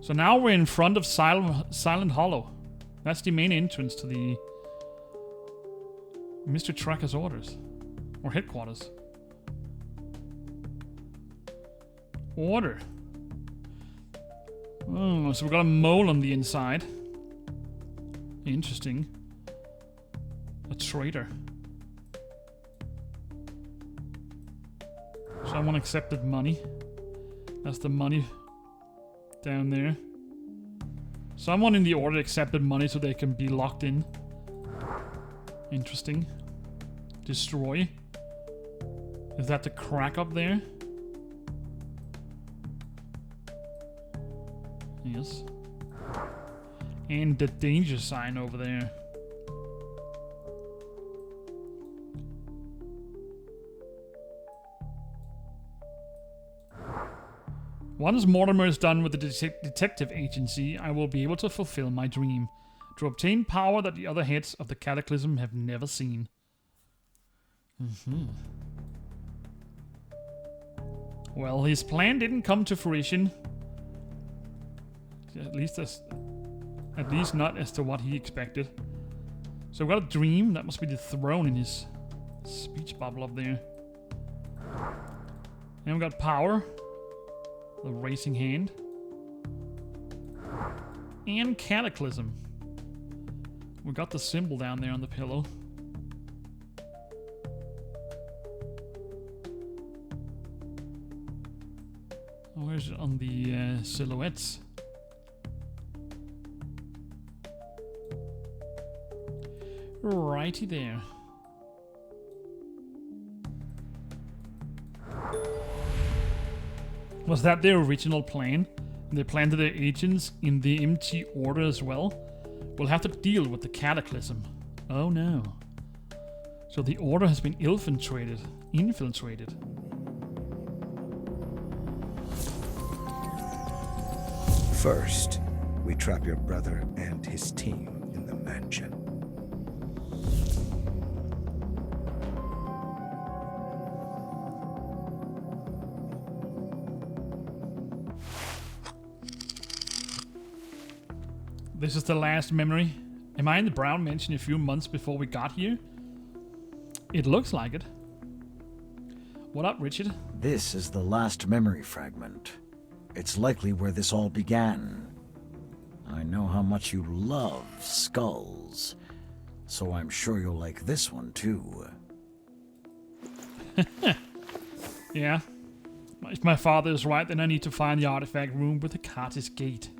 So now we're in front of Silent Hollow. That's the main entrance to the Mr. Tracker's orders. Or headquarters. Order. Oh, so we've got a mole on the inside. Interesting. A traitor. Someone accepted money. That's the money down there. Someone in the order accepted money so they can be locked in. Interesting. Destroy. Is that the crack up there? Yes. And the danger sign over there. Once Mortimer is done with the detective agency, I will be able to fulfill my dream. To obtain power that the other heads of the Cataclysm have never seen. Well, his plan didn't come to fruition. At least not as to what he expected. So we've got a dream. That must be the throne in his speech bubble up there. And we've got power. The racing hand. And Cataclysm. We got the symbol down there on the pillow. Where's it on the silhouettes? Righty there. Was that their original plan? And they planted their agents in the MT order as well? We'll have to deal with the Cataclysm. Oh no. So the order has been infiltrated. First, we trap your brother and his team in the mansion. This is the last memory. Am I in the Brown Mansion a few months before we got here? It looks like it. What up, Richard? This is the last memory fragment. It's likely where this all began. I know how much you love skulls, so I'm sure you'll like this one too. Yeah. If my father is right, then I need to find the artifact room with the Carter's gate.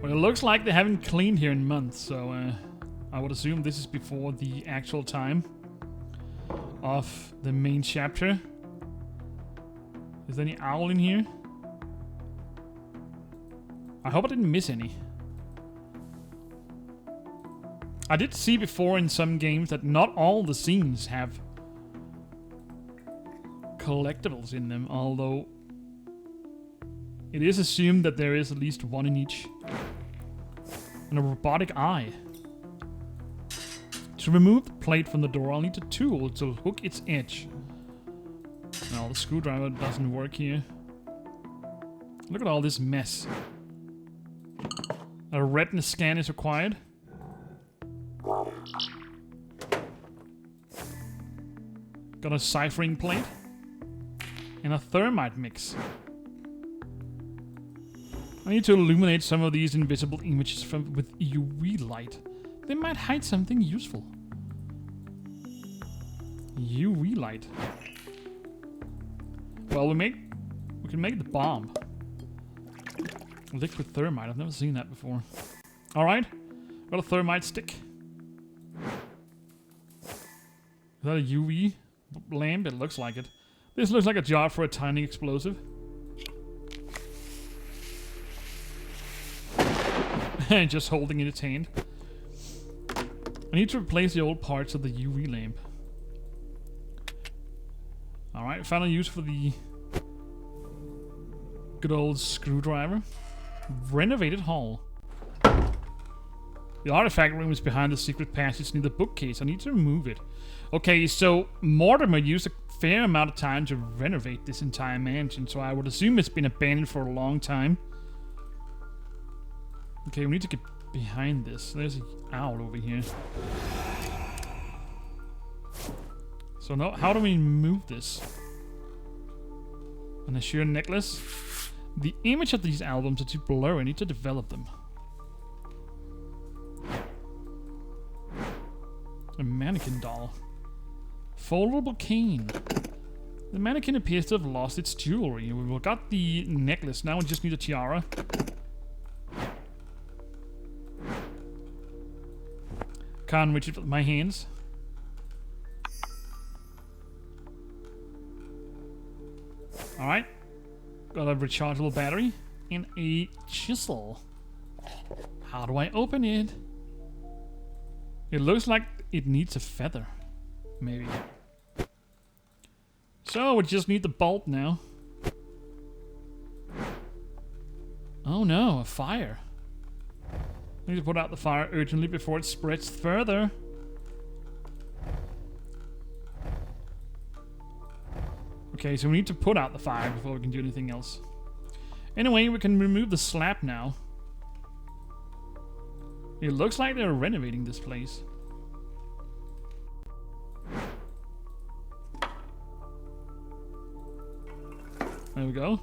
Well, it looks like they haven't cleaned here in months, so I would assume this is before the actual time of the main chapter. Is there any owl in here? I hope I didn't miss any. I did see before in some games that not all the scenes have collectibles in them, although it is assumed that there is at least one in each. And a robotic eye. To remove the plate from the door, I'll need a tool to hook its edge. No, the screwdriver doesn't work here. Look at all this mess. A retina scan is required. Got a ciphering plate. And a thermite mix. I need to illuminate some of these invisible images with UV light. They might hide something useful. UV light. Well, we can make the bomb. Liquid thermite. I've never seen that before. All right, got a thermite stick. Is that a UV lamp? It looks like it. This looks like a jar for a tiny explosive. Just holding it in its hand. I need to replace the old parts of the UV lamp. Alright, final use for the good old screwdriver. Renovated hall. The artifact room is behind the secret passage near the bookcase. I need to remove it. Okay, so Mortimer used a fair amount of time to renovate this entire mansion, so I would assume it's been abandoned for a long time. Okay, we need to get behind this. There's an owl over here. So now, how do we move this? An Azure necklace? The image of these albums are too blurry. I need to develop them. A mannequin doll. Foldable cane. The mannequin appears to have lost its jewelry. We've got the necklace. Now we just need a tiara. Can't reach it with my hands. Alright. Got a rechargeable battery. And a chisel. How do I open it? It looks like it needs a feather. Maybe. So we just need the bolt now. Oh no, a fire. I need to put out the fire urgently before it spreads further. Okay, so we need to put out the fire before we can do anything else. Anyway, we can remove the slab now. It looks like they're renovating this place. There we go.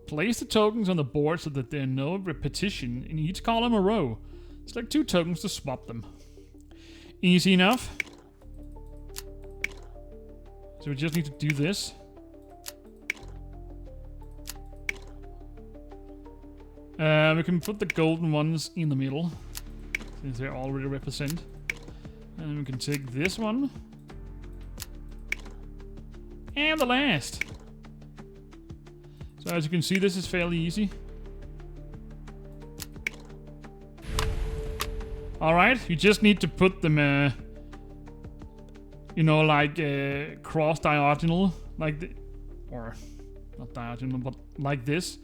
Place the tokens on the board so that there are no repetition in each column or row. Select 2 tokens to swap them. Easy enough. So we just need to do this. We can put the golden ones in the middle, since they already represent. And we can take this one. And the last. So as you can see, this is fairly easy. Alright, you just need to put them, you know, like cross diagonal, like or not diagonal, but like this.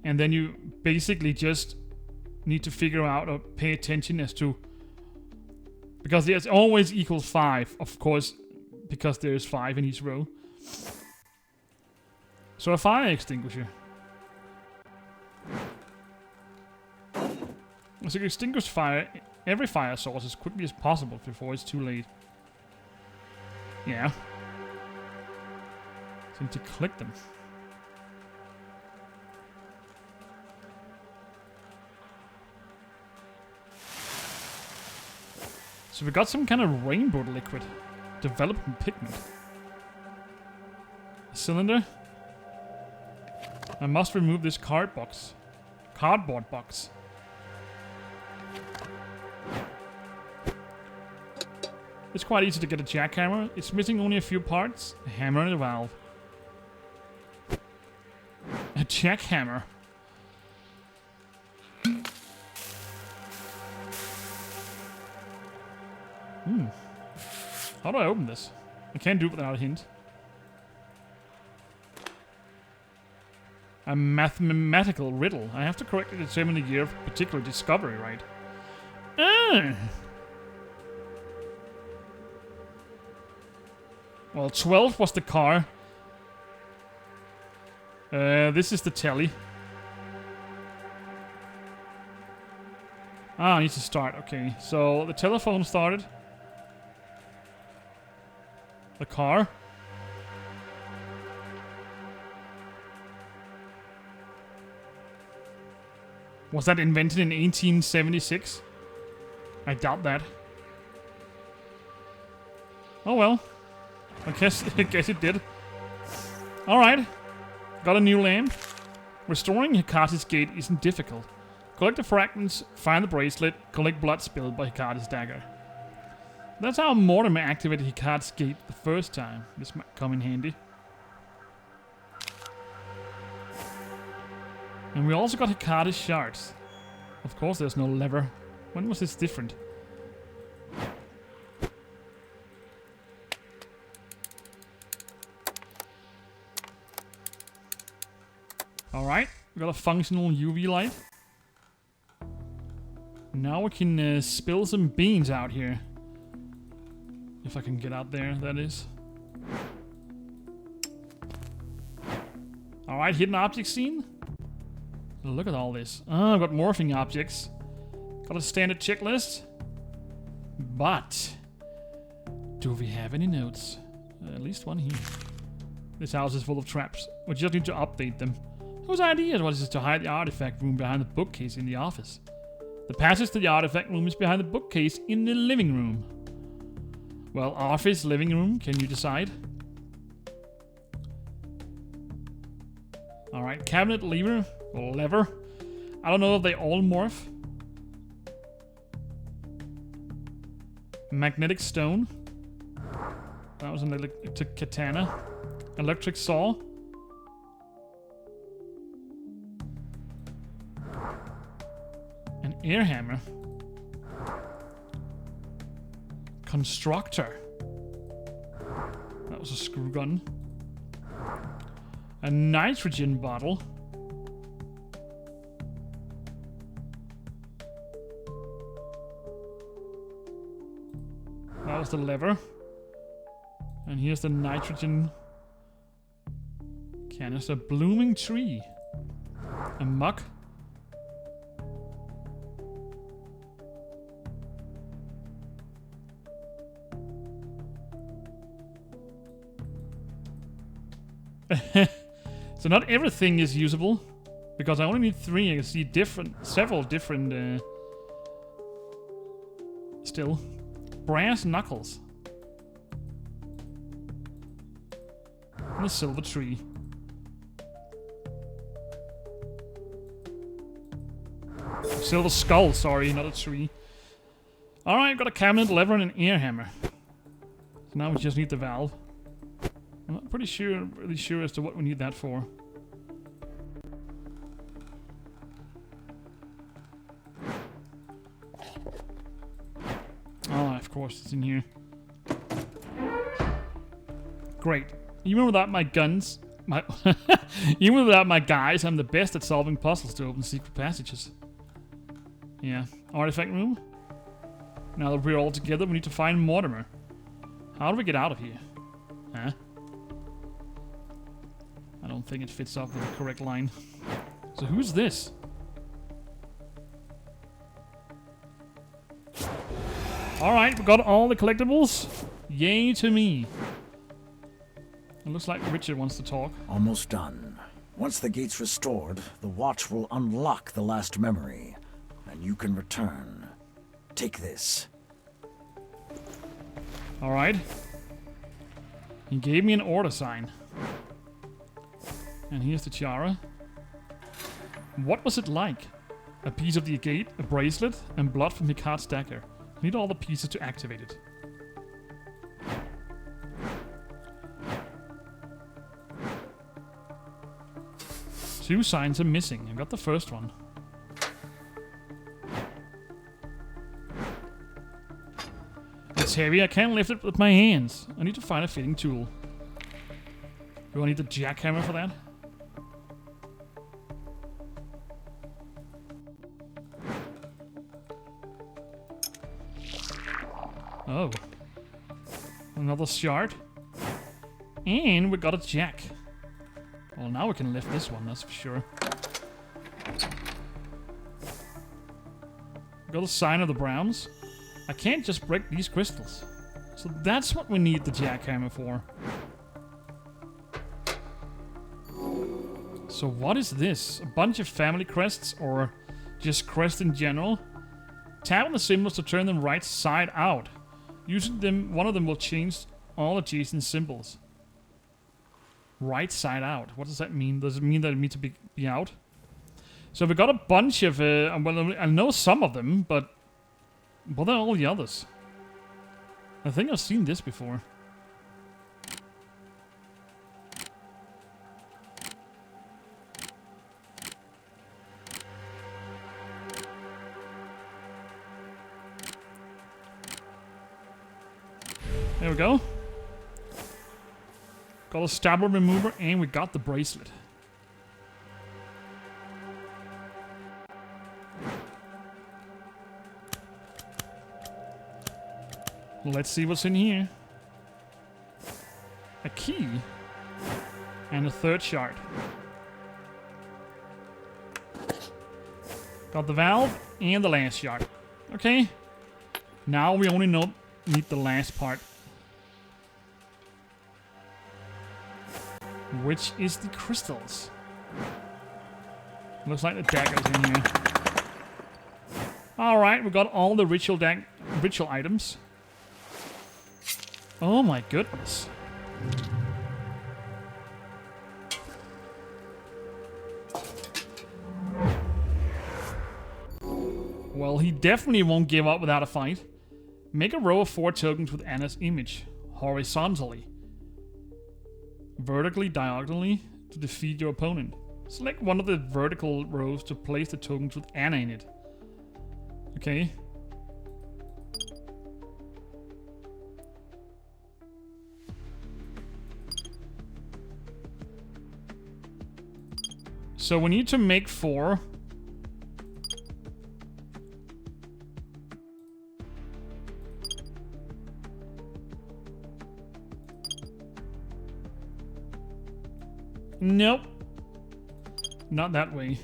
And then you basically just need to figure out or pay attention as to, because there's always equals 5, of course, because there's 5 in each row. So a fire extinguisher. So you extinguish every fire source as quickly as possible before it's too late. Yeah. So you need to click them. So we got some kind of rainbow liquid developed from pigment. A cylinder. I must remove this cardboard box. It's quite easy to get a jackhammer. It's missing only a few parts. A hammer and a valve. A jackhammer. How do I open this? I can't do it without a hint. A mathematical riddle. I have to correctly determine the year of a particular discovery, right? Well, 12 was the car. This is the telly. Ah, I need to start. Okay, so the telephone started. The car. Was that invented in 1876? I doubt that. Oh well. I guess it did. Alright. Got a new lamp. Restoring Hikate's gate isn't difficult. Collect the fragments, find the bracelet, collect blood spilled by Hikate's dagger. That's how Mortimer activated Hikate's gate the first time. This might come in handy. And we also got Hikate's shards. Of course there's no lever. When was this different? Alright. We got a functional UV light. Now we can spill some beans out here. If I can get out there, that is. Alright, hidden object scene. Look at all this. Oh, I've got morphing objects. Got a standard checklist. But do we have any notes? At least one here. This house is full of traps. We just need to update them. Whose idea was this to hide the artifact room behind the bookcase in the office? The passage to the artifact room is behind the bookcase in the living room. Well, office, living room, can you decide? Alright, cabinet lever, or lever. I don't know if they all morph. Magnetic stone. That was an electric katana. Electric saw. An air hammer. Constructor. That was a screw gun. A nitrogen bottle. That was the lever. And here's the nitrogen canister. Blooming tree. A muck. So not everything is usable, because I only need 3. I can see several different, still. Brass knuckles. And a silver tree. Silver skull, sorry, not a tree. Alright, got a cabinet, lever, and an air hammer. So now we just need the valve. I'm not really sure as to what we need that for. Oh, of course, it's in here. Great. Even without my guns, even without my guys, I'm the best at solving puzzles to open secret passages. Yeah. Artifact room. Now that we're all together, we need to find Mortimer. How do we get out of here? Huh? I don't think it fits up with the correct line. So who's this? Alright, we got all the collectibles. Yay to me. It looks like Richard wants to talk. Almost done. Once the gate's restored, the watch will unlock the last memory, and you can return. Take this. Alright. He gave me an order sign. And here's the tiara. What was it like? A piece of the agate, a bracelet, and blood from Picard's dagger. Need all the pieces to activate it. Two signs are missing. I got the first one. It's heavy. I can't lift it with my hands. I need to find a fitting tool. Do I need the jackhammer for that? Oh. Another shard. And we got a jack. Well, now we can lift this one, that's for sure. Got a sign of the Browns. I can't just break these crystals. So that's what we need the jackhammer for. So what is this? A bunch of family crests or just crests in general? Tap on the symbols to turn them right side out. Using them, one of them will change all adjacent symbols. Right side out. What does that mean? Does it mean that it needs to be out? So we got a bunch of, well, I know some of them, but what are all the others? I think I've seen this before. There we go. Got a stable remover and we got the bracelet. Let's see what's in here. A key. And a third shard. Got the valve and the last shard. Okay. Now we only need the last part. Which is the crystals. Looks like the dagger's in here. Alright, we got all the ritual items. Oh my goodness. Well, he definitely won't give up without a fight. Make a row of 4 tokens with Anna's image, horizontally. Vertically, diagonally, to defeat your opponent. Select one of the vertical rows to place the tokens with Anna in it. Okay. So we need to make 4. Nope. Not that way.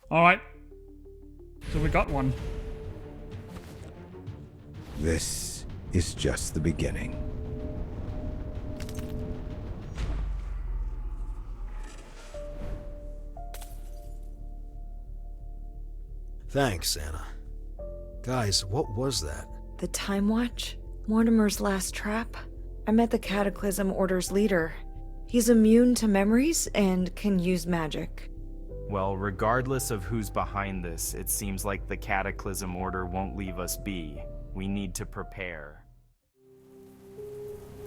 Alright. So we got one. This is just the beginning. Thanks, Anna. Guys, what was that? The Time Watch? Mortimer's last trap? I met the Cataclysm Order's leader. He's immune to memories and can use magic. Well, regardless of who's behind this, it seems like the Cataclysm Order won't leave us be. We need to prepare.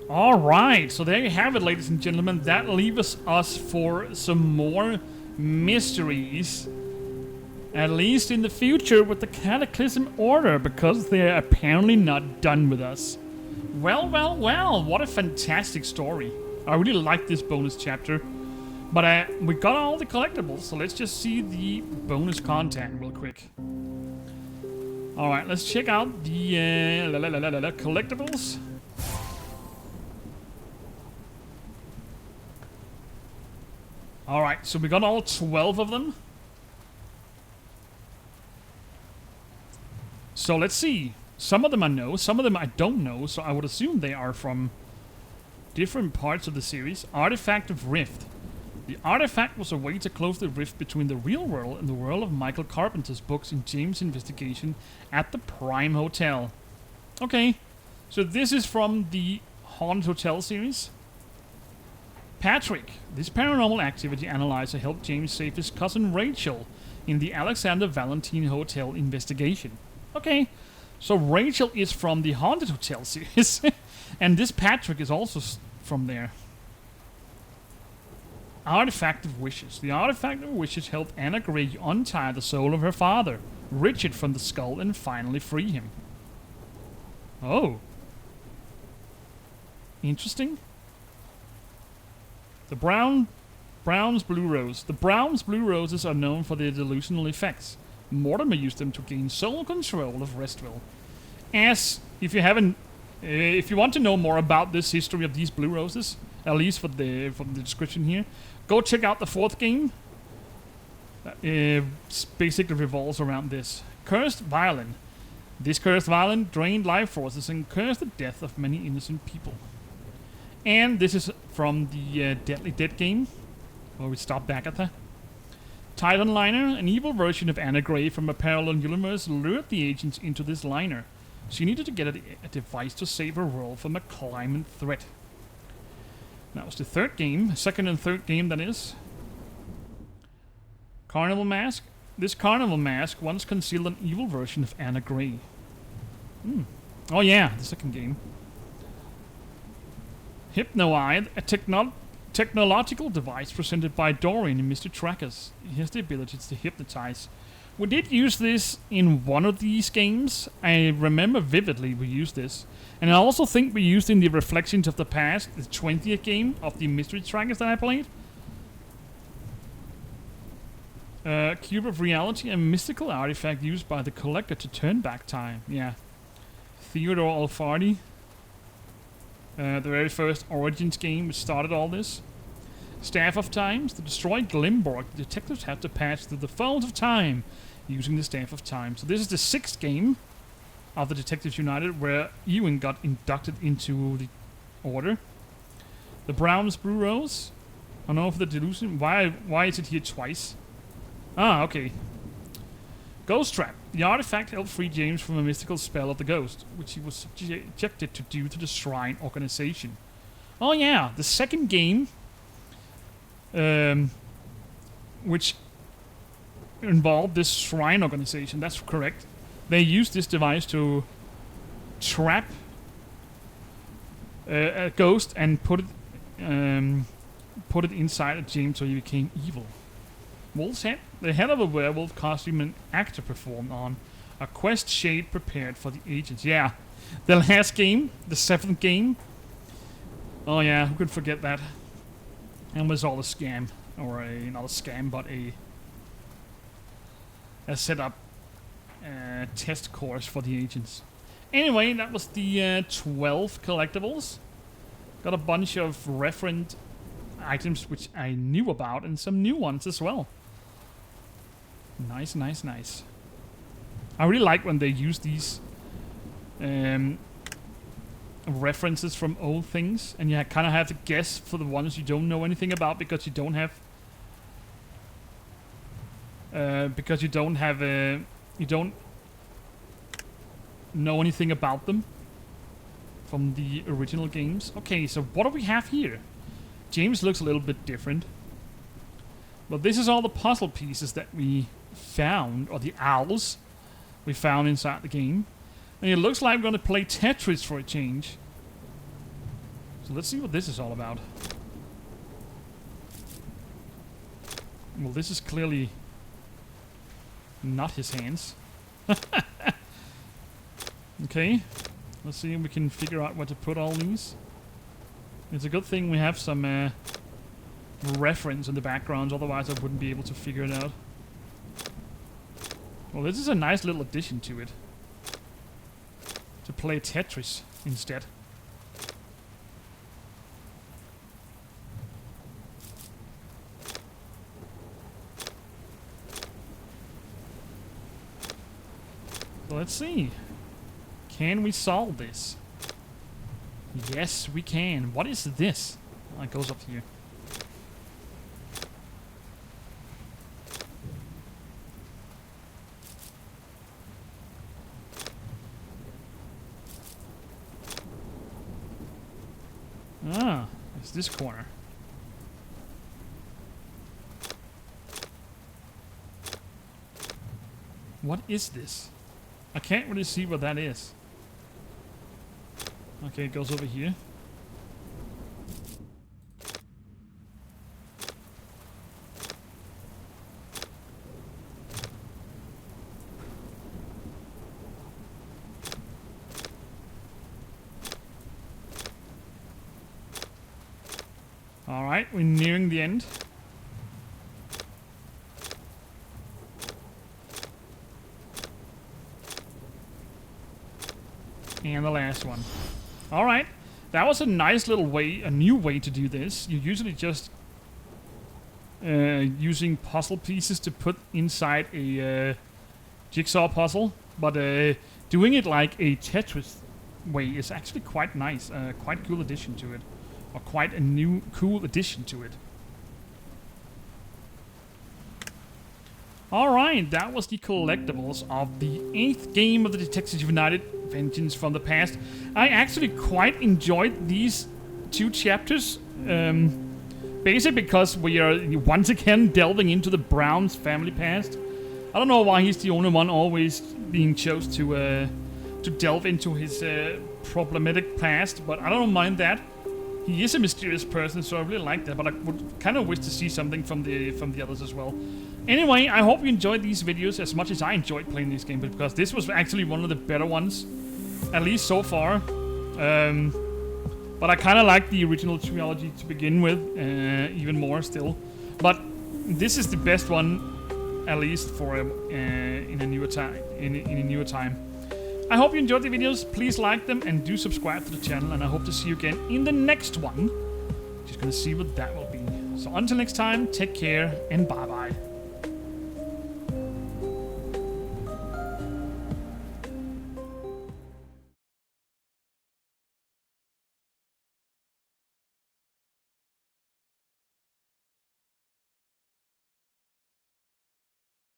Alright, so there you have it, ladies and gentlemen. That leaves us for some more mysteries. At least in the future with the Cataclysm Order, because they're apparently not done with us. Well, well, well, what a fantastic story. I really like this bonus chapter. But we got all the collectibles, so let's just see the bonus content real quick. Alright, let's check out the collectibles. Alright, so we got all 12 of them. So let's see. Some of them I know, some of them I don't know, so I would assume they are from different parts of the series. Artifact of Rift. The artifact was a way to close the rift between the real world and the world of Michael Carpenter's books in James' investigation at the Prime Hotel. Okay, so this is from the Haunted Hotel series. Patrick. This paranormal activity analyzer helped James save his cousin Rachel in the Alexander Valentine Hotel investigation. Okay, so Rachel is from the Haunted Hotel series, and this Patrick is also from there. Artifact of Wishes. The Artifact of Wishes helped Anna Gray untie the soul of her father, Richard, from the skull and finally free him. Oh. Interesting. The Brown's Blue Rose. The Brown's Blue Roses are known for their delusional effects. Mortimer used them to gain sole control of Restville. As, if you want to know more about this history of these Blue Roses, at least from the description here, go check out the 4th game. Basically revolves around this. Cursed Violin. This cursed violin drained life forces and cursed the death of many innocent people. And this is from the Deadly Dead game, where we stop back at the Titan liner. An evil version of Anna Gray from a parallel universe lured the agents into this liner. She needed to get a device to save her world from a climate threat. That was the 3rd game, 2nd and 3rd game that is. Carnival Mask. This Carnival Mask once concealed an evil version of Anna Gray. Oh yeah, the 2nd game. Hypnoid, a technological device presented by Dorian and Mr. Trackers. It has the ability to hypnotize. We did use this in one of these games. I remember vividly we used this. And I also think we used in the Reflections of the Past, the 20th game of the Mystery Trackers that I played. Cube of Reality, a mystical artifact used by the Collector to turn back time. Yeah. Theodore Alfardi. The very first Origins game which started all this. Staff of Times. To destroy Glimborg, the detectives have to pass through the folds of time using the Staff of Time. So this is the 6th game of the Detectives United where Ewan got inducted into the order. The Brown's Brew Rose. I don't know for the delusion. Why is it here twice? Ah, okay. Ghost Trap. The artifact helped free James from a mystical spell of the ghost, which he was subjected to due to the Shrine organization. Oh yeah, the 2nd game, which involved this Shrine organization, that's correct. They used this device to trap a ghost and put it inside of James so he became evil. Wolf's Head. The head of a werewolf costume an actor performed on. A quest shade prepared for the agents. Yeah. The last game, the 7th game. Oh yeah, who could forget that? And was all a scam. Or not a scam, but a setup test course for the agents. Anyway, that was the 12 collectibles. Got a bunch of reference items which I knew about and some new ones as well. Nice, nice, nice. I really like when they use these references from old things, and you kind of have to guess for the ones you don't know anything about because you don't have you don't know anything about them from the original games. Okay, so what do we have here? James looks a little bit different. But this is all the puzzle pieces that we found, or the owls we found inside the game. And it looks like we're going to play Tetris for a change. So let's see what this is all about. Well, this is clearly not his hands. Okay, let's see if we can figure out where to put all these. It's a good thing we have some reference in the background, otherwise I wouldn't be able to figure it out. Well, this is a nice little addition to it. To play Tetris instead. So let's see. Can we solve this? Yes, we can. What is this? Oh, it goes up here. Ah, it's this corner. What is this? I can't really see what that is. Okay, it goes over here. Alright, we're nearing the end. And the last one. Alright, that was a nice little way, a new way to do this. You usually just using puzzle pieces to put inside a jigsaw puzzle, but doing it like a Tetris way is actually quite nice, quite cool addition to it, or quite a new cool addition to it. Alright, that was the collectibles of the 8th game of the Detectives United, Vengeance from the Past. I actually quite enjoyed these 2 chapters, basically because we are once again delving into the Brown's family past. I don't know why he's the only one always being chose to delve into his problematic past, but I don't mind that. he is a mysterious person, so I really like that. But I would kind of wish to see something from the others as well. Anyway, I hope you enjoyed these videos as much as I enjoyed playing this game, because this was actually one of the better ones, at least so far. But I kind of like the original trilogy to begin with, even more still. But this is the best one, at least for in a newer time. In a newer time. I hope you enjoyed the videos. Please like them and do subscribe to the channel. And I hope to see you again in the next one. Just gonna see what that will be. So until next time, take care and bye bye.